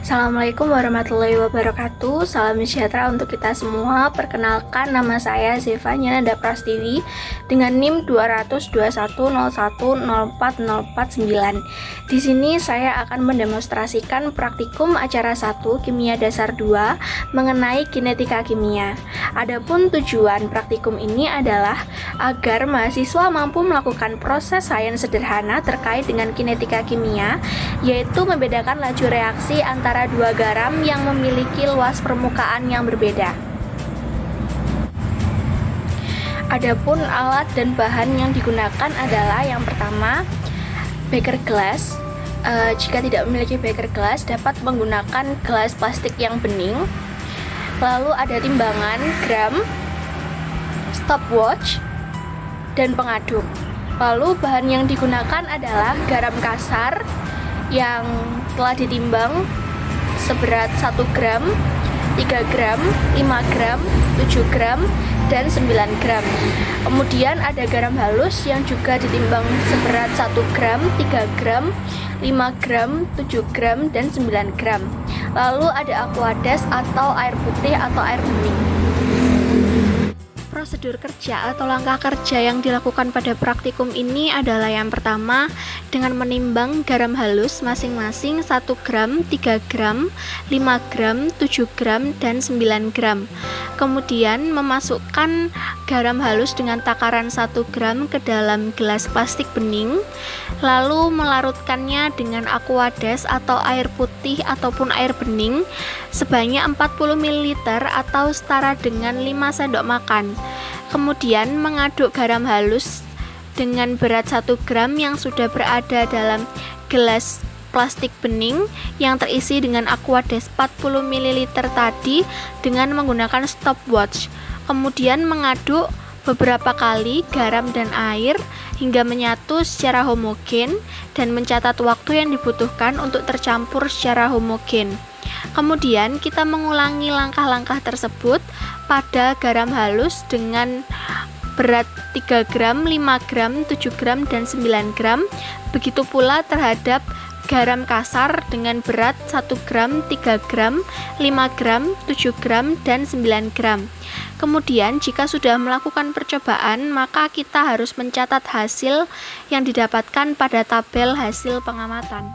Assalamualaikum warahmatullahi wabarakatuh. Salam sejahtera untuk kita semua. Perkenalkan, nama saya Zevanya Nanda Prastiwi dengan NIM 22101040449. Di sini saya akan mendemonstrasikan praktikum acara 1 Kimia Dasar 2 mengenai kinetika kimia. Adapun tujuan praktikum ini adalah agar mahasiswa mampu melakukan proses sains sederhana terkait dengan kinetika kimia, yaitu membedakan laju reaksi antara dua garam yang memiliki luas permukaan yang berbeda. Adapun alat dan bahan yang digunakan adalah yang pertama, beker glass. Jika tidak memiliki beker glass, dapat menggunakan gelas plastik yang bening. Lalu ada timbangan gram, stopwatch, dan pengaduk. Lalu bahan yang digunakan adalah garam kasar yang telah ditimbang seberat 1 gram, 3 gram, 5 gram, 7 gram, dan 9 gram. Kemudian ada garam halus yang juga ditimbang seberat 1 gram, 3 gram, 5 gram, 7 gram, dan 9 gram. Lalu ada aqueous atau air putih atau air bening. Prosedur kerja atau langkah kerja yang dilakukan pada praktikum ini adalah yang pertama, dengan menimbang garam halus masing-masing 1 gram, 3 gram, 5 gram, 7 gram, dan 9 gram. Kemudian memasukkan garam halus dengan takaran 1 gram ke dalam gelas plastik bening, lalu melarutkannya dengan aqueous atau air putih ataupun air bening sebanyak 40 ml atau setara dengan 5 sendok makan. Kemudian mengaduk garam halus dengan berat 1 gram yang sudah berada dalam gelas plastik bening yang terisi dengan aqueous 40 ml tadi dengan menggunakan stopwatch. Kemudian mengaduk beberapa kali garam dan air hingga menyatu secara homogen dan mencatat waktu yang dibutuhkan untuk tercampur secara homogen. Kemudian kita mengulangi langkah-langkah tersebut pada garam halus dengan berat 3 gram, 5 gram, 7 gram, dan 9 gram. Begitu pula terhadap garam kasar dengan berat 1 gram, 3 gram, 5 gram, 7 gram, dan 9 gram. Kemudian jika sudah melakukan percobaan, maka kita harus mencatat hasil yang didapatkan pada tabel hasil pengamatan.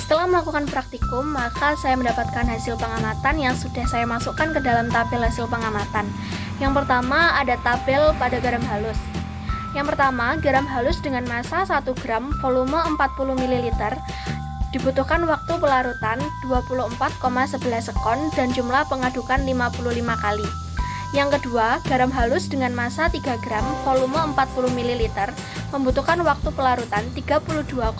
Setelah melakukan praktikum, maka saya mendapatkan hasil pengamatan yang sudah saya masukkan ke dalam tabel hasil pengamatan. Yang pertama ada tabel pada garam halus. Yang pertama, garam halus dengan massa 1 gram, volume 40 ml, dibutuhkan waktu pelarutan 24,11 sekon dan jumlah pengadukan 55 kali. Yang kedua, garam halus dengan massa 3 gram, volume 40 ml, membutuhkan waktu pelarutan 32,55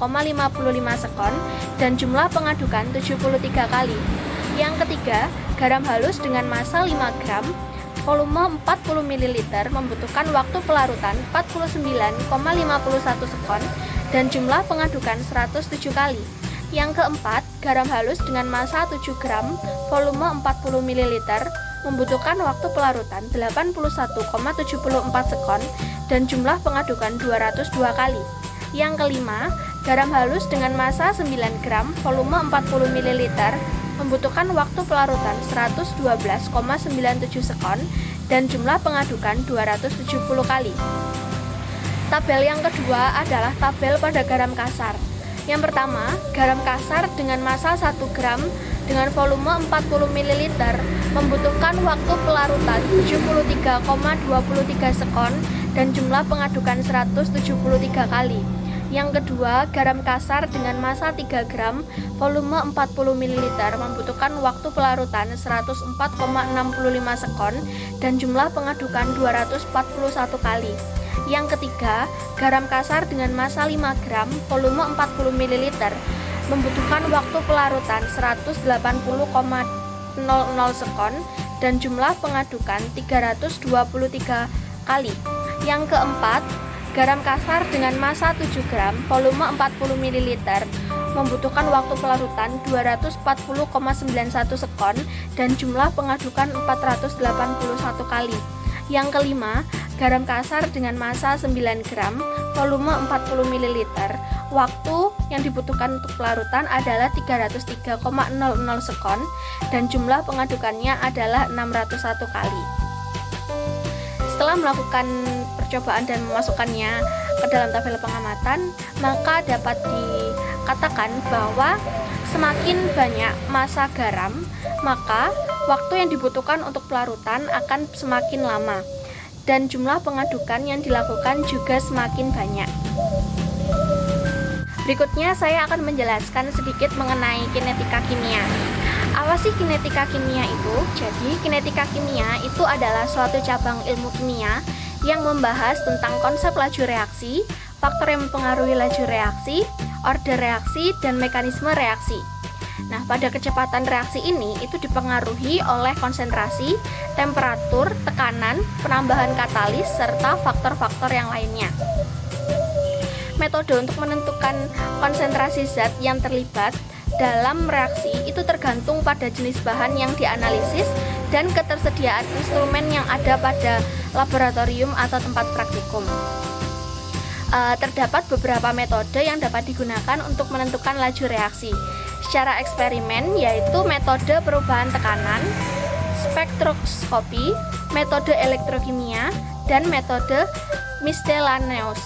sekon dan jumlah pengadukan 73 kali. Yang ketiga, garam halus dengan massa 5 gram, volume 40 ml, membutuhkan waktu pelarutan 49,51 sekon dan jumlah pengadukan 107 kali. Yang keempat, garam halus dengan massa 7 gram, volume 40 ml, membutuhkan waktu pelarutan 81,74 sekon dan jumlah pengadukan 202 kali. Yang kelima, garam halus dengan massa 9 gram, volume 40 ml, membutuhkan waktu pelarutan 112,97 sekon dan jumlah pengadukan 270 kali. Tabel yang kedua adalah tabel pada garam kasar. Yang pertama, garam kasar dengan massa 1 gram dengan volume 40 ml membutuhkan waktu pelarutan 73,23 sekon dan jumlah pengadukan 173 kali. Yang kedua, garam kasar dengan massa 3 gram, volume 40 ml membutuhkan waktu pelarutan 104,65 sekon dan jumlah pengadukan 241 kali. Yang ketiga, garam kasar dengan massa 5 gram, volume 40 ml membutuhkan waktu pelarutan 180,00 sekon dan jumlah pengadukan 323 kali. Yang keempat, garam kasar dengan massa 7 gram, volume 40 ml membutuhkan waktu pelarutan 240,91 sekon dan jumlah pengadukan 481 kali. Yang kelima, garam kasar dengan massa 9 gram, volume 40 ml. Waktu yang dibutuhkan untuk pelarutan adalah 303,00 sekon dan jumlah pengadukannya adalah 601 kali. Setelah melakukan percobaan dan memasukkannya ke dalam tabel pengamatan, maka dapat dikatakan bahwa semakin banyak massa garam, maka waktu yang dibutuhkan untuk pelarutan akan semakin lama dan jumlah pengadukan yang dilakukan juga semakin banyak. Berikutnya saya akan menjelaskan sedikit mengenai kinetika kimia. Apa sih kinetika kimia itu? Jadi kinetika kimia itu adalah suatu cabang ilmu kimia yang membahas tentang konsep laju reaksi, faktor yang mempengaruhi laju reaksi, order reaksi, dan mekanisme reaksi. Nah, pada kecepatan reaksi ini itu dipengaruhi oleh konsentrasi, temperatur, tekanan, penambahan katalis, serta faktor-faktor yang lainnya. Metode untuk menentukan konsentrasi zat yang terlibat dalam reaksi itu tergantung pada jenis bahan yang dianalisis dan ketersediaan instrumen yang ada pada laboratorium atau tempat praktikum. Terdapat beberapa metode yang dapat digunakan untuk menentukan laju reaksi secara eksperimen, yaitu metode perubahan tekanan, spektroskopi, metode elektrokimia, dan metode miscellaneous.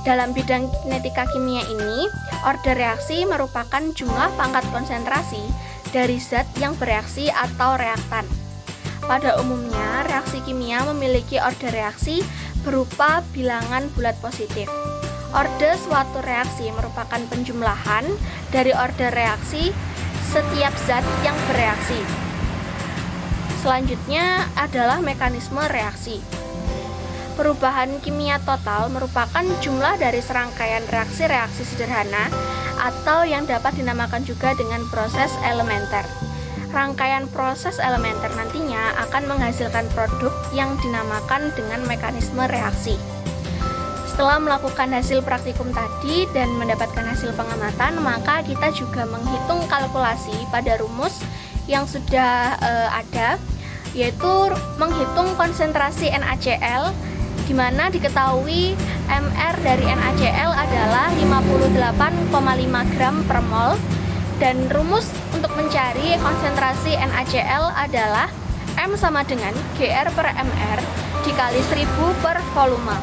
Dalam bidang kinetika kimia ini, order reaksi merupakan jumlah pangkat konsentrasi dari zat yang bereaksi atau reaktan. Pada umumnya, reaksi kimia memiliki order reaksi berupa bilangan bulat positif. Orde suatu reaksi merupakan penjumlahan dari order reaksi setiap zat yang bereaksi. Selanjutnya adalah mekanisme reaksi. Perubahan kimia total merupakan jumlah dari serangkaian reaksi-reaksi sederhana atau yang dapat dinamakan juga dengan proses elementer. Rangkaian proses elementer nantinya akan menghasilkan produk yang dinamakan dengan mekanisme reaksi. Setelah melakukan hasil praktikum tadi dan mendapatkan hasil pengamatan, maka kita juga menghitung kalkulasi pada rumus yang sudah ada, yaitu menghitung konsentrasi NaCl, di mana diketahui Mr dari NaCl adalah 58,5 gram per mol, dan rumus untuk mencari konsentrasi NaCl adalah M sama dengan Gr per Mr dikali 1000 per volume.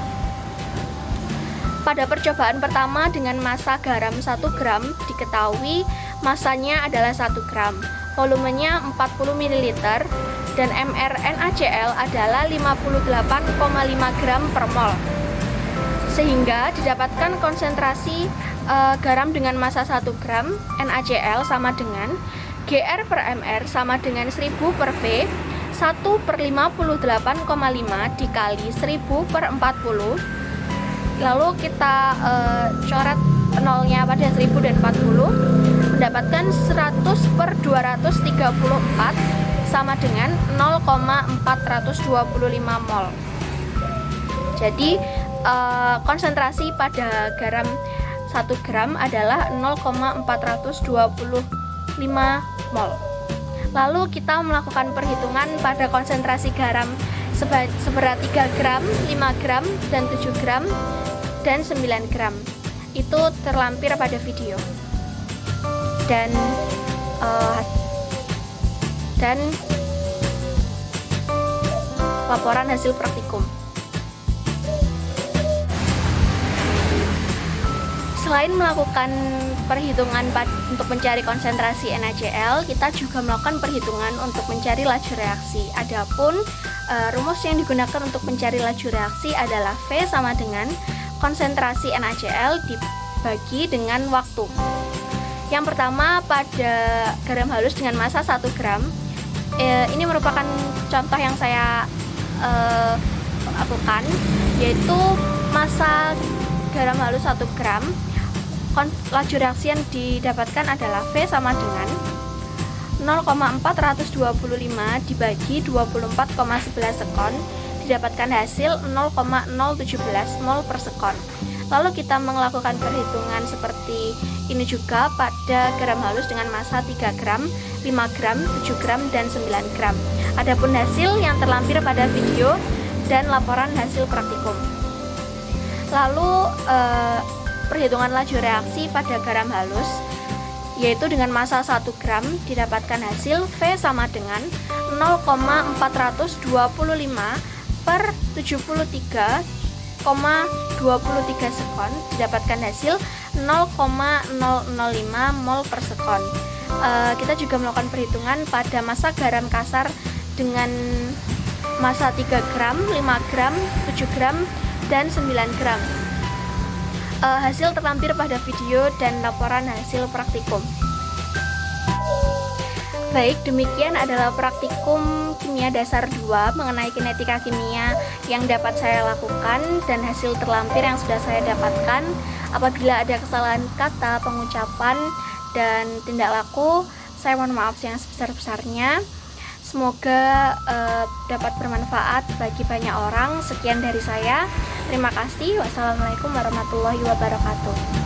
Pada percobaan pertama dengan massa garam 1 gram, diketahui massanya adalah 1 gram, volumenya 40 ml, dan mRNaCl adalah 58,5 gram per mol. Sehingga didapatkan konsentrasi garam dengan massa 1 gram, NaCl sama dengan Gr per mR sama dengan 1000 per V, 1/58,5 dikali 1000 per 40. Lalu kita coret nolnya pada 1000 dan 40, mendapatkan 100/234 sama dengan 0,425 mol. Jadi konsentrasi pada garam 1 gram adalah 0,425 mol. Lalu kita melakukan perhitungan pada konsentrasi garam seberat 3 gram, 5 gram, dan 7 gram, dan 9 gram. Itu terlampir pada video. Dan laporan hasil praktikum. Selain melakukan perhitungan untuk mencari konsentrasi NaCl, kita juga melakukan perhitungan untuk mencari laju reaksi. Adapun rumus yang digunakan untuk mencari laju reaksi adalah V sama dengan konsentrasi NaCl dibagi dengan waktu. Yang pertama, pada garam halus dengan massa 1 gram, ini merupakan contoh yang saya lakukan, yaitu massa garam halus 1 gram. Laju reaksi yang didapatkan adalah V sama dengan 0,425 dibagi 24,11 sekon, didapatkan hasil 0,017 mol per sekon. Lalu kita melakukan perhitungan seperti ini juga pada garam halus dengan massa 3 gram, 5 gram, 7 gram, dan 9 gram. Adapun hasil yang terlampir pada video dan laporan hasil praktikum. Lalu perhitungan laju reaksi pada garam halus, yaitu dengan massa 1 gram, didapatkan hasil V sama dengan 0,425 per 73,23 sekon, didapatkan hasil 0,005 mol per sekon. Kita juga melakukan perhitungan pada massa garam kasar dengan massa 3 gram, 5 gram, 7 gram, dan 9 gram. Hasil terlampir pada video dan laporan hasil praktikum. Baik, demikian adalah praktikum kimia dasar 2 mengenai kinetika kimia yang dapat saya lakukan dan hasil terlampir yang sudah saya dapatkan. Apabila ada kesalahan kata, pengucapan, dan tindak laku, saya mohon maaf yang sebesar-besarnya. Semoga dapat bermanfaat bagi banyak orang. Sekian dari saya. Terima kasih. Wassalamualaikum warahmatullahi wabarakatuh.